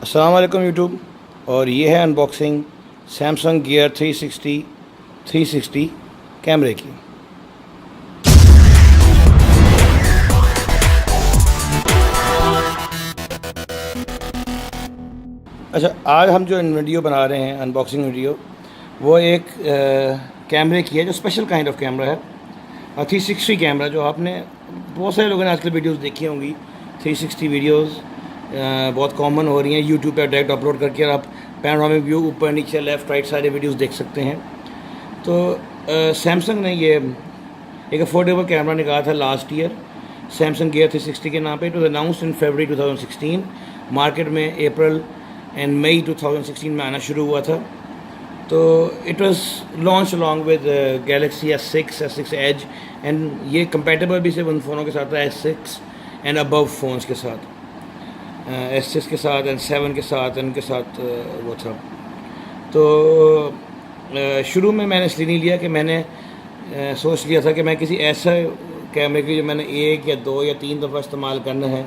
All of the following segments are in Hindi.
अस्सलाम वालेकुम यूट्यूब। और ये है अनबॉक्सिंग सैमसंग गियर 360 कैमरे की। अच्छा, आज हम जो वीडियो बना रहे हैं अनबॉक्सिंग वीडियो, वो एक कैमरे की है जो स्पेशल काइंड ऑफ कैमरा है। 360 कैमरा, जो आपने बहुत सारे लोगों ने आजकल वीडियोस देखी होंगी। 360 वीडियोस बहुत कॉमन हो रही हैं यूट्यूब पर डायरेक्ट अपलोड करके, और आप पैनोरामिक व्यू ऊपर नीचे लेफ़्ट राइट सारे वीडियोस देख सकते हैं। तो सैमसंग ने ये एक अफोर्डेबल कैमरा निकाला था लास्ट ईयर, सैमसंग गियर 360 के नाम पे। It was announced in February 2016, market में अप्रैल एंड मई 2016 में आना शुरू हुआ था। तो it was launch along with Galaxy S6 edge, and ये कंपेटेबल भी सिर्फ उन फ़ोनों के साथ था, S6 एंड अबव फ़ोन्स के साथ, S6 के साथ एंड 7 के साथ, इनके साथ वो था। तो शुरू में मैंने इसलिए नहीं लिया कि मैंने सोच लिया था कि मैं किसी ऐसा कैमरे की जो मैंने एक या दो या तीन दफ़ा इस्तेमाल करना है,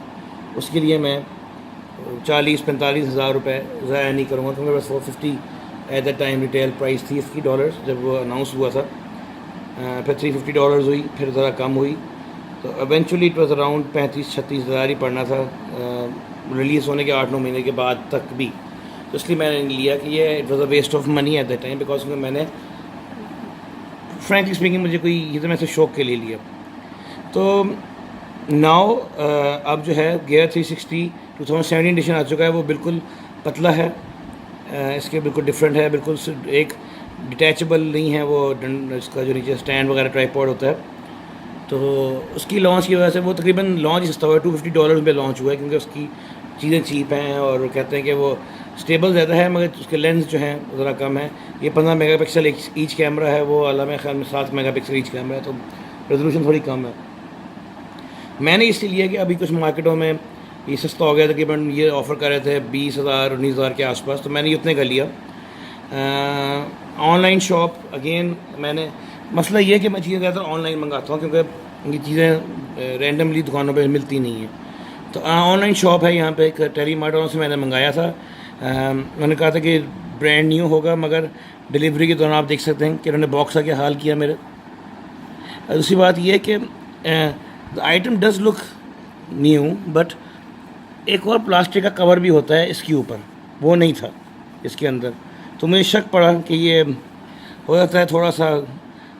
उसके लिए मैं 40-45 हज़ार रुपये ज़ाया नहीं करूँगा। तो मेरे पास 450 at the time retail price थी इसकी डॉलर्स, जब वो अनाउंस हुआ था। फिर $350 हुई, फिर ज़रा कम हुई, तो एवेंचुअली इट वाज अराउंड 35-36 हज़ार ही पड़ना था रिलीज़ होने के 8-9 महीने के बाद तक भी। तो इसलिए मैंने लिया कि ये it was a waste of money at that time, because मैंने फ्रैंकली स्पीकिंग मुझे कोई ये तो मैं सिर्फ शौक के लिए लिया। तो नाउ अब जो है गियर 360 2017 एडिशन आ चुका है, वो बिल्कुल पतला है, इसके बिल्कुल डिफरेंट है, बिल्कुल एक डिटैचेबल नहीं है वो, इसका जो नीचे स्टैंड वगैरह ट्राइपॉड होता है। तो उसकी लॉन्च की वजह से वो तकरीबन लॉन्च ही सस्ता हुआ है, $250 में लॉन्च हुआ है, क्योंकि उसकी चीज़ें चीप हैं और कहते हैं कि वो स्टेबल ज़्यादा है, मगर उसके लेंस जो हैं ज़रा कम है। ये 15 मेगापिक्सल ईच कैमरा है, वो अला मेरे ख्याल में 7 मेगापिक्सल ईच कैमरा है, तो रेजोल्यूशन थोड़ी कम है। मैंने इसलिए लिया कि अभी कुछ मार्केटों में ये सस्ता हो गया, तकरीबन ये ऑफ़र कर रहे थे 20,000-19,000 के आसपास, तो मैंने उतने का लिया। ऑनलाइन शॉप अगेन मैंने मसला ये है कि मैं चीज़ें ज़्यादातर ऑनलाइन मंगाता हूँ, क्योंकि ये चीज़ें रैंडमली दुकानों पे मिलती नहीं हैं। तो ऑनलाइन शॉप है यहाँ पे, एक टेलीमार्ट से मैंने मंगाया था। मैंने कहा था कि ब्रांड न्यू होगा, मगर डिलीवरी के दौरान आप देख सकते हैं कि उन्होंने बॉक्स आके हाल किया मेरे। दूसरी बात यह है कि the item does look new, but एक और प्लास्टिक का कवर भी होता है इसके ऊपर, वो नहीं था इसके अंदर। तो मुझे शक पड़ा कि ये हो जाता है थोड़ा सा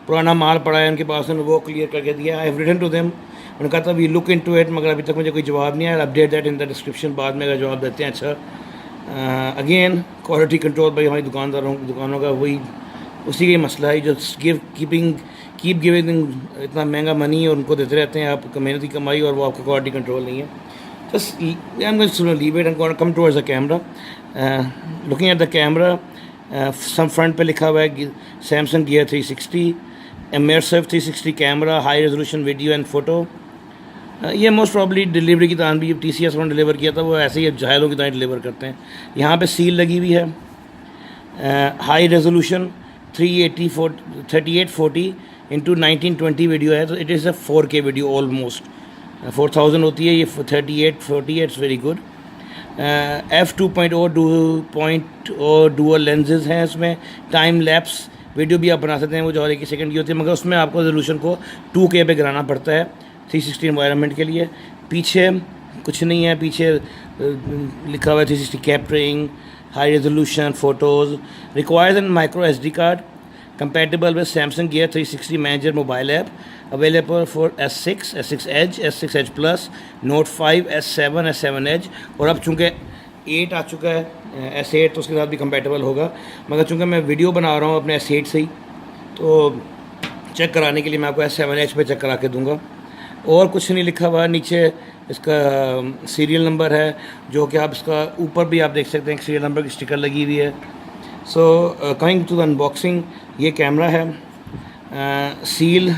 पुराना माल पड़ा है उनके पास, उन्होंने वो क्लियर करके दिया। I have written to them, उन्होंने कहा था वी लुक इनटू इट, मगर अभी तक मुझे कोई जवाब नहीं आया। Update that in the description, बाद में अगर जवाब देते हैं। अच्छा, अगेन क्वालिटी कंट्रोल भाई हमारी दुकानों का वही उसी का ही मसला है, जो कीप गिविंग इतना महंगा मनी और उनको देते रहते हैं आप मेहनती कमाई, और वो आपका क्वालिटी कंट्रोल नहीं है। Just I'm going to leave it and going to come towards the camera. Looking at the camera, some front पे लिखा हुआ है Samsung Gear 360 immersive 360 camera, high resolution video and photo. ये मोस्ट प्रॉब्ली डिलीवरी की तरह भी TCS ने डिलीवर किया था, वो ऐसे ही जाहिलों की तरह डिलीवर करते हैं। यहाँ पे सील लगी हुई है, हाई रेजोल्यूशन 3840 इंटू 1920 वीडियो है, तो it is a 4K video almost. 4000 होती है, ये 3840 है, it's very good. f2.0 dual lenses हैं इसमें, टाइम लैप्स वीडियो भी आप बना सकते हैं, वो जो हर एक सेकंड की होती है, मगर उसमें आपको रेजोल्यूशन को 2K पे गिराना पड़ता है 360 एनवायरनमेंट के लिए। पीछे कुछ नहीं है, पीछे लिखा हुआ है 360 capturing, high resolution photos, requires N micro SD card, compatible with Samsung Gear 360 Manager mobile app, available for S6, S6 Edge, S6 Edge Plus, Note 5, S7, S7 Edge, और अब चूँकि 8 आ चुका है S8, तो उसके साथ भी compatible होगा। मगर चूँकि मैं वीडियो बना रहा हूँ अपने S8 से ही, तो चेक कराने के लिए मैं आपको S7 Edge पे चेक करा के दूँगा। और कुछ नहीं लिखा हुआ, नीचे इसका सीरियल नंबर है, जो कि आप इसका ऊपर भी आप देख सकते हैं, सीरियल नंबर की स्टिकर लगी हुई है। So coming to the unboxing, ये कैमरा है, सील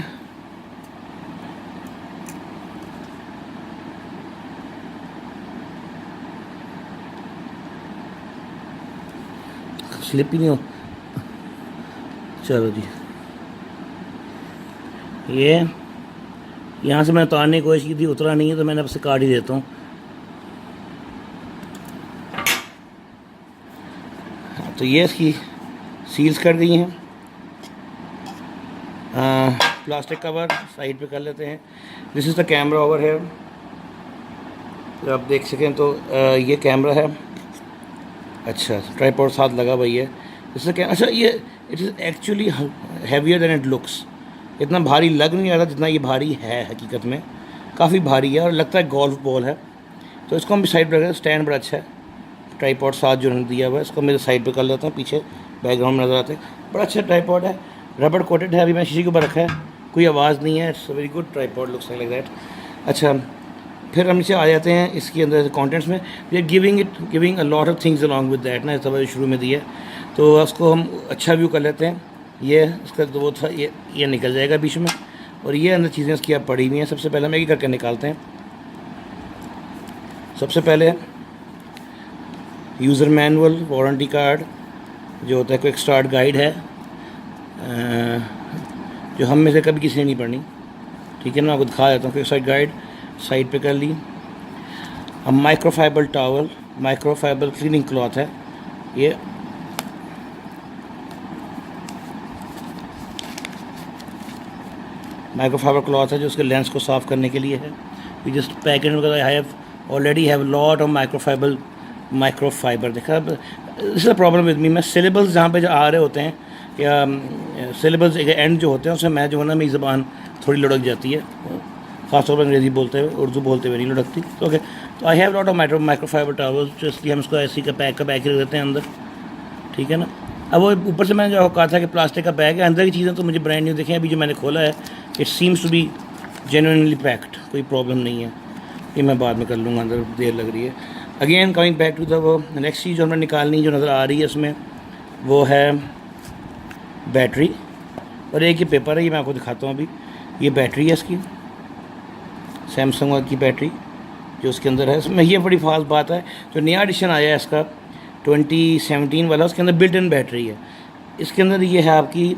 स्लिप ही नहीं हो, चलो जी। ये यहाँ से मैं उतारने की कोशिश की थी, उतरा नहीं है, तो मैंने आपसे काट ही देता हूँ। तो ये इसकी सील्स कर गई हैं। प्लास्टिक कवर साइड पे कर लेते हैं। This is the camera over है, तो आप देख सकें तो ये कैमरा है। अच्छा, ट्राइपॉड साथ लगा हुआ है। इससे क्या, अच्छा ये it is actually heavier than it looks. इतना भारी लग नहीं रहा जितना ये भारी है हकीकत में, काफ़ी भारी है और लगता है गोल्फ बॉल है। तो इसको हम भी साइड पर रखें। स्टैंड बड़ा अच्छा है, ट्राइपॉड साथ जो दिया हुआ है इसको मेरे साइड पे कर लेते हैं, पीछे बैकग्राउंड में नज़र आते हैं। बड़ा अच्छा ट्राइपॉड है, रबड़ कोटेड है। अभी मैं शीशे के ऊपर रखा है, कोई आवाज़ नहीं है। It's very good tripod, looks like that. अच्छा, फिर हम नीचे आ जाते हैं इसके अंदर कंटेंट्स में। We are giving a lot of things along with that ना, इस तरह शुरू में दिया, तो उसको हम अच्छा व्यू कर लेते हैं। ये इसका तो वो था, ये निकल जाएगा बीच में, और ये अंदर चीज़ें इसकी आप पड़ी हुई हैं। सबसे पहले हम एक करके निकालते हैं। सबसे पहले यूज़र मैनुअल, वारंटी कार्ड जो होता है, क्विक स्टार्ट गाइड है, जो हम में से कभी किसी ने नहीं पढ़नी, ठीक है ना। आपको दिखा देता हूँ। क्विक स्टार्ट गाइड साइड पे कर ली। अब microfibre towel, microfibre cleaning cloth है ये। माइक्रोफाइबर क्लॉथ है जो उसके लेंस को साफ़ करने के लिए है। वी जस्ट पैकेट में I have already have lot of microfiber. देखा, this is a problem with me. मैं सिलेबस जहाँ पे जो आ रहे होते हैं या सिलेबस एक एंड जो होते हैं उसमें मैं जो है ना, मेरी ज़बान थोड़ी लुढ़क जाती है, ख़ासतौर पर अंग्रेज़ी बोलते हुए। उर्दू बोलते हुए नहीं लुढ़कती। तो ओके, तो I have lot of microfibre towels, जो इसलिए हम इसको ऐसी का पैक ही रख देते हैं अंदर, ठीक है ना। अब वो ऊपर से मैंने जो कहा था कि प्लास्टिक का बैग है, अंदर की चीज़ें तो मुझे ब्रांड न्यू दिखें। अभी जो मैंने खोला है it seems to be genuinely packed, कोई प्रॉब्लम नहीं है। ये मैं बाद में कर लूँगा, अंदर देर लग रही है। Again coming back to the वो नेक्स्ट चीज़ जो हमें निकालनी जो नज़र आ रही है इसमें, वो है बैटरी। और एक ये पेपर है, ये मैं आपको दिखाता हूँ। अभी ये बैटरी है इसकी, सैमसंग की बैटरी जो उसके अंदर है। इसमें ये बड़ी खास बात है, जो नया एडिशन आया है इसका 2017 वाला, उसके अंदर बिल्ट इन बैटरी है। इसके अंदर ये है आपकी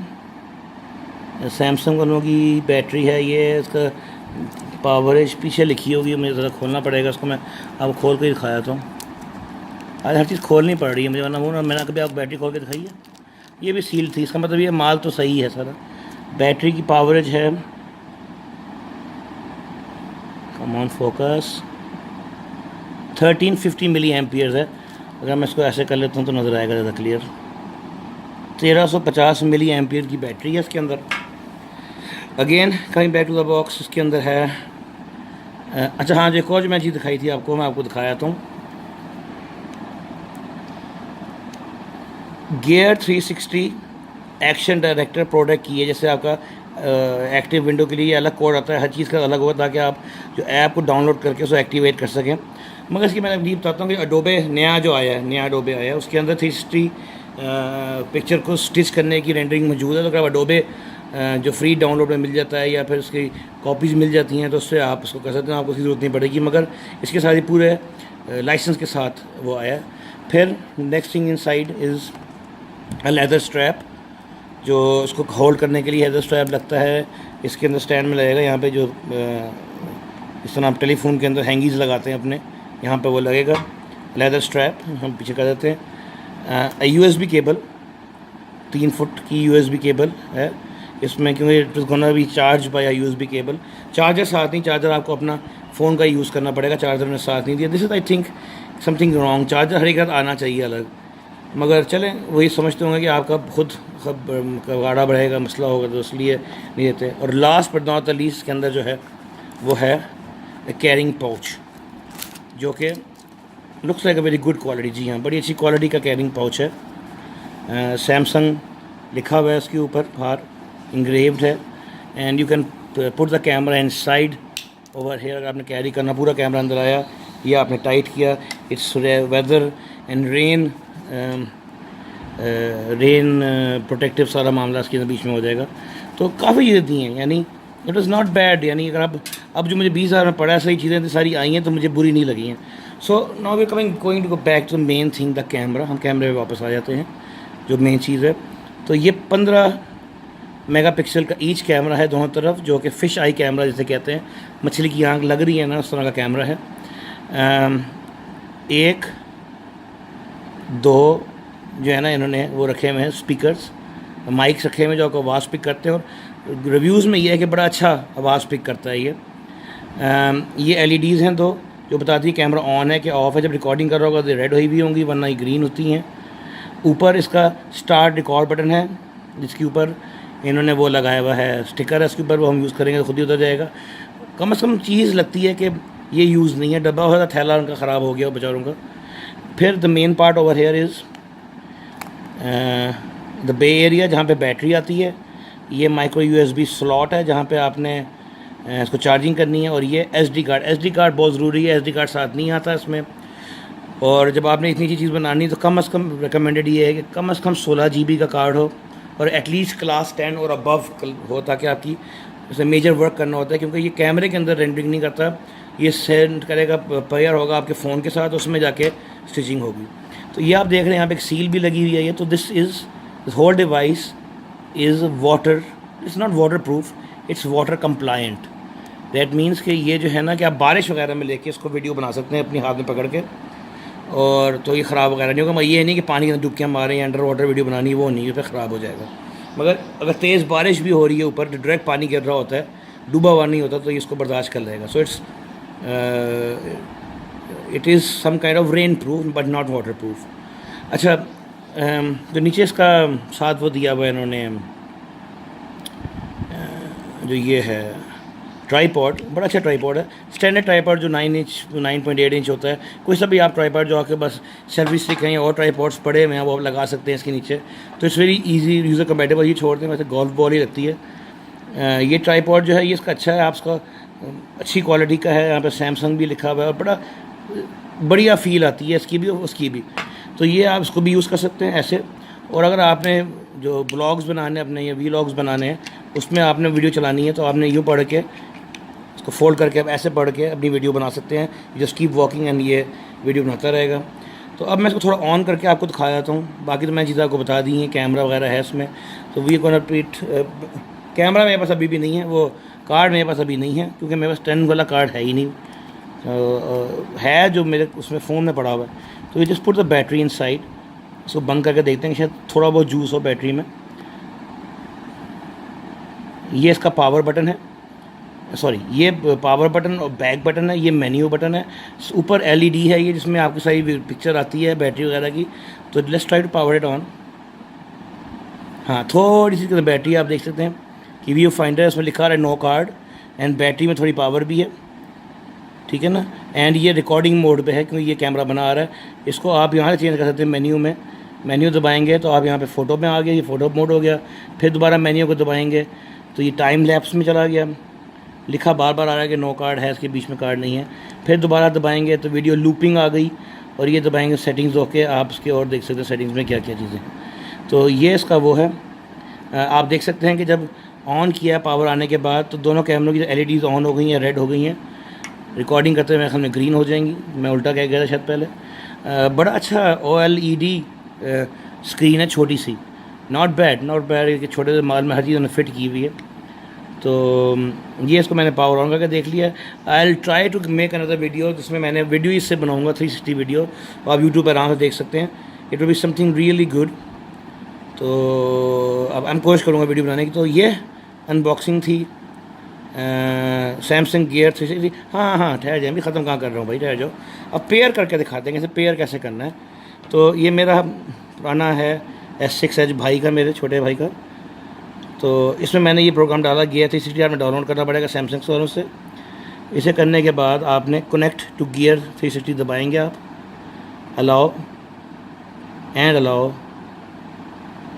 सैमसंग वालों की बैटरी है। ये इसका पावरेज पीछे लिखी होगी, मुझे ज़रा खोलना पड़ेगा उसको। मैं आपको खोल के दिखाया था। आज हर चीज़ खोलनी पड़ रही है मुझे, वरना वो ना मैंने कभी आप बैटरी खोल के दिखाई है। ये भी सील थी, इसका मतलब ये माल तो सही है सारा। बैटरी की पावरेज है, come on focus, 1350 milli amperes है। अगर मैं इसको ऐसे कर लेता हूँ तो नज़र आएगा ज़्यादा क्लियर। 1350 मिली एम्पियर की बैटरी है इसके अंदर। Again coming back to the box, इसके अंदर है अच्छा हाँ, जो एक और जो मैं चीज़ दिखाई थी आपको, मैं आपको दिखाया था गियर 360 एक्शन डायरेक्टर प्रोडक्ट की है। जैसे आपका एक्टिव विंडो के लिए अलग कोड आता है, हर चीज़ का अलग होगा, ताकि आप जो ऐप को डाउनलोड करके उसको एक्टिवेट कर सकें। मगर इसकी मैं अभी बताता हूँ कि अडोबे नया जो आया है, नया अडोबे आया है, उसके अंदर 360 पिक्चर को स्टिच करने की रेंडरिंग मौजूद है। तो अगर अडोबे जो फ्री डाउनलोड में मिल जाता है या फिर उसकी कॉपीज़ मिल जाती हैं, तो उससे आप उसको कर सकते हैं, आपको उसकी ज़रूरत नहीं पड़ेगी। मगर इसके साथ ही पूरे लाइसेंस के साथ वो आया है। फिर next thing in side is a leather strap, जो उसको होल्ड करने के लिए लेदर स्ट्रैप लगता है। इसके अंदर स्टैंड में लगेगा, यहाँ पे जो इस तरह आप टेलीफोन के अंदर हैंगीज लगाते हैं अपने, यहाँ पे वो लगेगा लेदर स्ट्रैप। हम पीछे कर देते हैं। USB केबल, 3 फुट की USB केबल है इसमें, क्योंकि it is gonna be charge by USB cable. Charger साथ नहीं, चार्जर आपको अपना फ़ोन का यूज़ करना पड़ेगा, चार्जर ने साथ नहीं दिया। This is I think something wrong. Charger हर एक आना चाहिए अलग, मगर चलें वही समझते होंगे कि आपका खुद गाड़ा बढ़ेगा, मसला होगा, तो इसलिए नहीं देते। और last but not the least के अंदर जो है वो है कैरिंग पाउच, जो कि looks like a very good quality. जी हाँ, बड़ी अच्छी क्वालिटी का कैरिंग पाउच है। सैमसंग लिखा हुआ है उसके ऊपर, बाहर इंग्रेव्ड है। And you can put the camera inside over here. अगर आपने कैरी करना, पूरा कैमरा अंदर आया, ये आपने टाइट किया। It's weather and rain protective सारा मामला इसके बीच में हो जाएगा। तो काफ़ी चीज़ें दी हैं, यानी इट वॉज़ नॉट बैड। यानी अगर अब जो मुझे 20,000 में पड़ा, सही चीज़ें तो सारी आई हैं, तो मुझे बुरी नहीं लगी हैं। So now we going to go back to the main thing, the camera. हम कैमरे पे वापस आ जाते हैं, जो मेन चीज़ है। तो ये 15 मेगापिक्सल का ईच कैमरा है दोनों तरफ, जो कि फ़िश आई कैमरा जिसे कहते हैं, मछली की आँख लग रही है ना, उस तरह का कैमरा है। 1 2 जो है ना इन्होंने वो रखे हुए हैं स्पीकर्स, माइक्स रखे हुए हैं जो आपको आवाज़ पिक करते हैं, और रिव्यूज़ में ये है कि बड़ा अच्छा आवाज़ पिक करता है ये एलईडीज़ हैं दो, जो बताती है कैमरा ऑन है कि ऑफ़ है। जब रिकॉर्डिंग कर रहा होगा तो रेड हुई भी होंगी, वरना ये ग्रीन होती हैं। ऊपर इसका स्टार्ट रिकॉर्ड बटन है, जिसके ऊपर इन्होंने वो लगाया हुआ है, स्टिकर है इसके ऊपर, वो हम यूज़ करेंगे तो खुद ही उतर जाएगा। कम से कम चीज़ लगती है कि ये यूज़ नहीं है, डब्बा होता थैला उनका ख़राब हो गया बेचारों का। फिर the main part over here is the bay area, जहाँ पे बैटरी आती है। ये माइक्रो यूएसबी स्लॉट है जहाँ पे आपने इसको चार्जिंग करनी है। और ये एसडी कार्ड बहुत ज़रूरी है, एसडी कार्ड साथ नहीं आता इसमें। और जब आपने इतनी चीज़ बनानी तो कम से कम रिकमेंडेड ये है कि कम से कम 16 GB का कार्ड हो, और एटलीस्ट क्लास 10 और अबव हो, ताकि आपकी उसे मेजर वर्क करना होता है, क्योंकि ये कैमरे के अंदर रेंडरिंग नहीं करता, ये सेंड करेगा, पेयर होगा आपके फ़ोन के साथ, उसमें जाके स्टिचिंग होगी। तो ये आप देख रहे हैं यहाँ पे एक सील भी लगी हुई है ये। तो this whole device is water, it's not waterproof, it's water compliant. That means कि ये जो है ना कि आप बारिश वगैरह में लेके इसको वीडियो बना सकते हैं अपनी हाथ में पकड़ के, और तो ये ख़राब वगैरह नहीं होगा। ये नहीं कि पानी के अंदर डुबकियाँ मारें या अंडर वाटर वीडियो बनानी, वो नहीं, ये फिर ख़राब हो जाएगा। मगर अगर तेज़ बारिश भी हो रही है, ऊपर डायरेक्ट पानी गिर रहा होता है, डूबा हुआ नहीं होता, तो ये इसको बर्दाश्त कर लेगा। So it is some kind of rainproof but not waterproof. अच्छा, जो नीचे इसका साथ वो दिया हुआ है इन्होंने, जो ये है ट्राईपॉड, बड़ा अच्छा ट्राईपॉड है, स्टैंडर्ड ट्राईपॉड जो 9.8 इंच होता है। कोई सा भी आप ट्राईपॉड जो आपके बस सर्विस स्टिक हैं और ट्राईपॉड्स पड़े हुए हैं वो आप लगा सकते हैं इसके नीचे, तो it's very easy user compatible. ये छोड़ते हैं वैसे गोल्फ बॉल ही लगती है। ये ट्राईपॉड जो है ये इसका अच्छा है, आपका अच्छी क्वालिटी का है, यहाँ पर सैमसंग भी लिखा हुआ है, और बड़ा बढ़िया फील आती है इसकी भी और उसकी भी। तो ये आप इसको भी यूज़ कर सकते हैं ऐसे। और अगर आपने जो ब्लॉग्स बनाने अपने या वीलॉग्स बनाने हैं, उसमें आपने वीडियो चलानी है, तो आपने यूँ पढ़ के इसको फोल्ड करके आप ऐसे पढ़ के अपनी वीडियो बना सकते हैं। जस्ट कीप वॉकिंग एंड ये वीडियो बनाता रहेगा। तो अब मैं इसको थोड़ा ऑन करके आपको दिखा देता हूँ। बाकी तो मैं चीज़ें आपको बता दी हैं, कैमरा वगैरह है इसमें। तो वी गोना रिपीट, कैमरा मेरे पास अभी भी नहीं है, वो कार्ड मेरे पास अभी नहीं है, क्योंकि मेरे पास 10 वाला कार्ड है ही नहीं। है जो मेरे उसमें फ़ोन में पड़ा हुआ है। तो ये just put the battery in side, इसको बंद करके देखते हैं शायद थोड़ा बहुत जूस हो बैटरी में। ये इसका पावर बटन है, सॉरी ये पावर बटन और बैक बटन है, ये मेन्यू बटन है। ऊपर एलईडी है ये, जिसमें आपकी सारी पिक्चर आती है बैटरी वगैरह की। तो let's try to power it on. हाँ, थोड़ी सी बैटरी आप देख सकते हैं कि व्यू फाइंडर, इसमें लिखा रहा है नो कार्ड, एंड बैटरी में थोड़ी पावर भी है, ठीक है ना। एंड ये रिकॉर्डिंग मोड पे है क्योंकि ये कैमरा बना आ रहा है। इसको आप यहाँ से चेंज कर सकते हैं मेन्यू में। मेन्यू दबाएंगे तो आप यहाँ पे फ़ोटो में आ गया, ये फ़ोटो मोड हो गया। फिर दोबारा मेन्यू को दबाएंगे तो ये टाइम लैप्स में चला गया। लिखा बार बार आ रहा है कि नो कार्ड है, इसके बीच में कार्ड नहीं है। फिर दोबारा दबाएंगे तो वीडियो लूपिंग आ गई, और ये दबाएंगे सेटिंग्स होके आप इसके और देख सकते हैं सेटिंग्स में क्या क्या चीज़ें। तो ये इसका वो है। आप देख सकते हैं कि जब ऑन किया पावर आने के बाद तो दोनों कैमरों की एलईडीज़ ऑन हो गई हैं, रेड हो गई हैं। रिकॉर्डिंग करते हुए मेरे ख्याल में ग्रीन हो जाएंगी, मैं उल्टा कह गया था शायद पहले। बड़ा अच्छा OLED स्क्रीन है, छोटी सी, नॉट बैड कि छोटे से माल में हर चीज़ उन्होंने फिट की हुई है। तो ये इसको मैंने पावर ऑन करके देख लिया। I will try to make another video, जिसमें मैंने वीडियो इससे बनाऊंगा 360 वीडियो, तो आप यूट्यूब पर आराम से देख सकते हैं। It will be something really good. तो अब मैं कोशिश करूँगा वीडियो बनाने की। तो ये अनबॉक्सिंग थी सैमसंग गियर 360। हाँ, ठहर जाए, भी ख़त्म कहाँ कर रहा हूँ भाई, ठहर जाओ। अब पेयर करके दिखाते हैं कैसे पेयर कैसे करना है। तो ये मेरा पुराना है S6 Edge भाई का, मेरे छोटे भाई का। तो इसमें मैंने ये प्रोग्राम डाला, गियर 360 में डाउनलोड करना पड़ेगा सैमसंग स्टोर से। इसे करने के बाद आपने कनेक्ट टू गियर 360 दबाएंगे आप, अलाउ एंड अलाउ।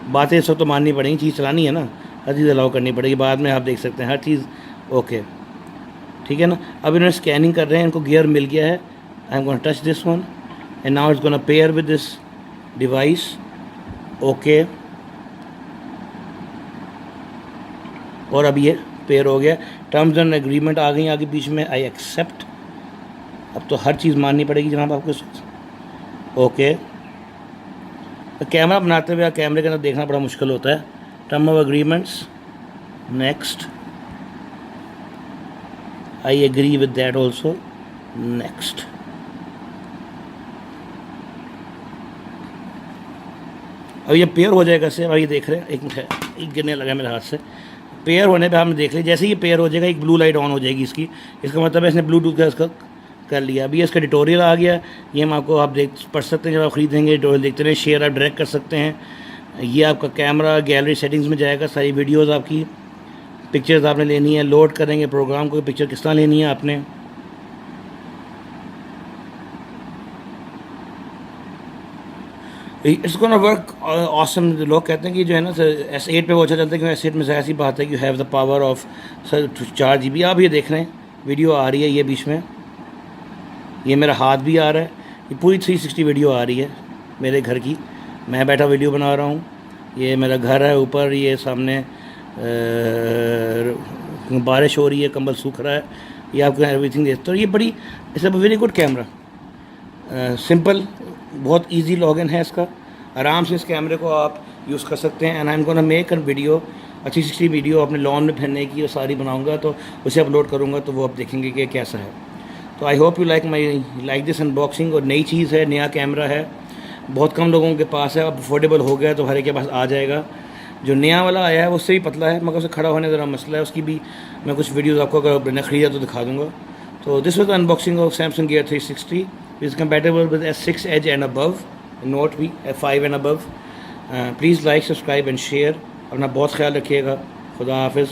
बातें सब तो माननी पड़ेंगी, चीज़ चलानी है ना, हर चीज़ अलाउ करनी पड़ेगी। बाद में आप देख सकते हैं हर चीज़ ओके, ठीक है ना। अब इन्होंने स्कैनिंग कर रहे हैं, इनको गियर मिल गया है। I am gonna touch this one and now it's gonna pair with this device. Okay, और अब ये पेयर हो गया। टर्म्स एंड एग्रीमेंट आ गई आगे बीच में, आई एक्सेप्ट। अब तो हर चीज़ माननी पड़ेगी जनाब आपको। ओके, तो कैमरा बनाते हुए कैमरे के अंदर देखना बड़ा मुश्किल होता है। Term of agreements, next, I agree with that also, next. अब ये पेयर हो जाएगा इससे, अब ये देख रहे हैं, एक मिनट है, एक गिरने लगा मेरे हाथ से। पेयर होने पे हमने देख लिया, जैसे ही पेयर हो जाएगा एक ब्लू लाइट ऑन हो जाएगी इसकी, इसका मतलब है इसने ब्लूटूथ का इसका कर लिया। अभी इसका ट्यूटोरियल आ गया, ये हम आपको आप देख पढ़ सकते हैं, जब आप ख़रीदेंगे ट्यूटोरियल देखते रहें, शेयर आप डायरेक्ट कर सकते हैं। ये आपका कैमरा गैलरी सेटिंग्स में जाएगा, सारी वीडियोस आपकी, पिक्चर्स आपने लेनी है, लोड करेंगे प्रोग्राम को, पिक्चर किस तरह लेनी है आपने। It's gonna work awesome. लोग कहते हैं कि जो है ना S8 पे वो अच्छा चलता है, क्योंकि S8 में ज़ाहिर सी बात है कि you have the power of sir 4 GB। आप ये देख रहे हैं वीडियो आ रही है, ये बीच में ये मेरा हाथ भी आ रहा है, ये पूरी 360 वीडियो आ रही है मेरे घर की। मैं बैठा वीडियो बना रहा हूँ, ये मेरा घर है ऊपर, ये सामने बारिश हो रही है, कंबल सूख रहा है, ये आपको एवरीथिंग देखते हो। ये बड़ी it's a very good camera, simple, बहुत इजी लॉगिन है इसका, आराम से इस कैमरे को आप यूज़ कर सकते हैं। And I am gonna make a video, 360 video अपने लॉन में फिरने की, और सारी बनाऊंगा तो उसे अपलोड करूंगा, तो वो आप देखेंगे कि कैसा है। तो I hope you like this unboxing. और नई चीज़ है, नया कैमरा है, बहुत कम लोगों के पास है, अब अफोर्डेबल हो गया तो हर एक के पास आ जाएगा। जो नया वाला आया है वो उससे भी पतला है, मगर उसे खड़ा होने ज़रा मसला है, उसकी भी मैं कुछ वीडियोज़ आपको अगर मैंने ख़रीदा तो दिखा दूँगा। तो this was the unboxing of Samsung Gear 360 is compatible with S6 Edge and above, Note भी F5 and above. Please like, subscribe and share. अपना बहुत ख्याल रखिएगा। खुदा हाफिज़।